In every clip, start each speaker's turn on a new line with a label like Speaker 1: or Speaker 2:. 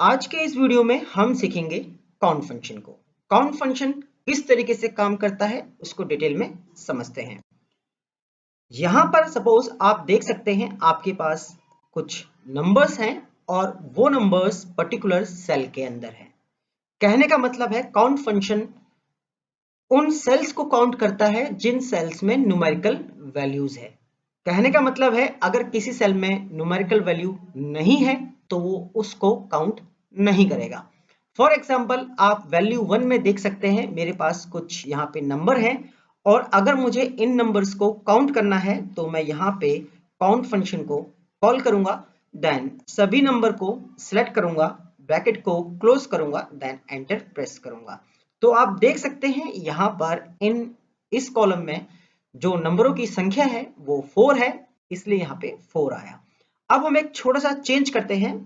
Speaker 1: आज के इस वीडियो में हम सीखेंगे काउंट फंक्शन को। काउंट फंक्शन किस तरीके से काम करता है उसको डिटेल में समझते हैं। यहां पर सपोज आप देख सकते हैं आपके पास कुछ नंबर्स हैं और वो नंबर्स पर्टिकुलर सेल के अंदर हैं। कहने का मतलब है काउंट फंक्शन उन सेल्स को काउंट करता है जिन सेल्स में न्यूमेरिकल वैल्यूज है। कहने का मतलब है अगर किसी सेल में न्यूमेरिकल वैल्यू नहीं है तो वो उसको काउंट नहीं करेगा। फॉर एग्जाम्पल आप वैल्यू 1 में देख सकते हैं मेरे पास कुछ यहाँ पे नंबर है और अगर मुझे इन नंबर्स को काउंट करना है तो मैं यहाँ पे काउंट फंक्शन को कॉल करूंगा, देन सभी नंबर को सिलेक्ट करूंगा, ब्रैकेट को क्लोज करूंगा, देन एंटर प्रेस करूंगा। तो आप देख सकते हैं यहाँ पर इस कॉलम में जो नंबरों की संख्या है वो 4 है, इसलिए यहाँ पे 4 आया। अब हम एक छोटा सा चेंज करते हैं।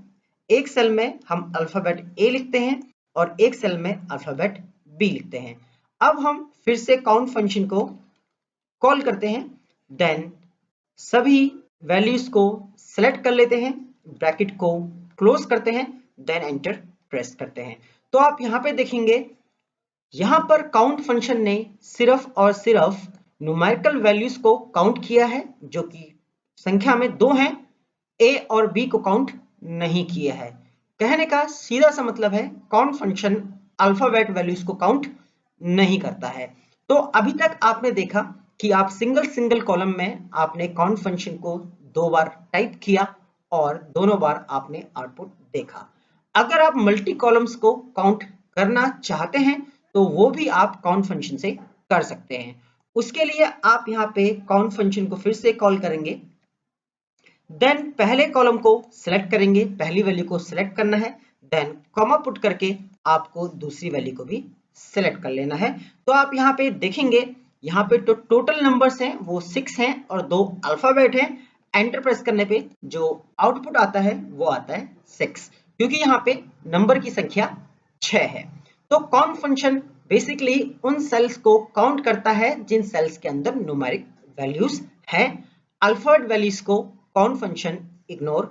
Speaker 1: एक सेल में हम अल्फाबेट ए लिखते हैं और एक सेल में अल्फाबेट बी लिखते हैं। अब हम फिर से काउंट फंक्शन को कॉल करते हैं, देन सभी वैल्यूज को सेलेक्ट कर लेते हैं, ब्रैकेट को क्लोज करते हैं, देन एंटर प्रेस करते हैं। तो आप यहाँ पे देखेंगे यहां पर काउंट फंक्शन ने सिर्फ और सिर्फ न्यूमेरिकल वैल्यूज को काउंट किया है जो कि संख्या में 2 हैं, ए और बी को काउंट नहीं किया है। कहने का सीधा सा मतलब है काउंट फंक्शन अल्फाबेट वैल्यूज को काउंट नहीं करता है। तो अभी तक आपने देखा कि आप सिंगल सिंगल कॉलम में आपने काउंट फंक्शन को 2 बार टाइप किया और दोनों बार आपने आउटपुट देखा। अगर आप मल्टी कॉलम्स को काउंट करना चाहते हैं तो वो भी आप काउंट फंक्शन से कर सकते हैं। उसके लिए आप यहाँ पे काउंट फंक्शन को फिर से कॉल करेंगे, देन पहले कॉलम को सिलेक्ट करेंगे, पहली वैल्यू को सिलेक्ट करना है, देन कॉमा पुट करके आपको दूसरी वैल्यू को भी सिलेक्ट कर लेना है। तो आप यहाँ पे देखेंगे यहाँ पे तो टोटल नंबर्स हैं वो 6 हैं और 2 अल्फाबेट हैं। एंटर प्रेस करने पे जो आउटपुट आता है वो आता है 6, क्योंकि यहाँ पे नंबर की संख्या 6 है। तो काउंट फंक्शन बेसिकली उन सेल्स को काउंट करता है जिन सेल्स के अंदर न्यूमेरिक वैल्यूज है। अल्फाबेट वैल्यूज को काउंट फंक्शन इग्नोर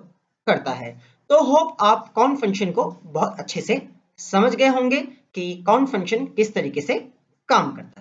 Speaker 1: करता है। तो होप आप काउंट फंक्शन को बहुत अच्छे से समझ गए होंगे कि काउंट फंक्शन किस तरीके से काम करता है।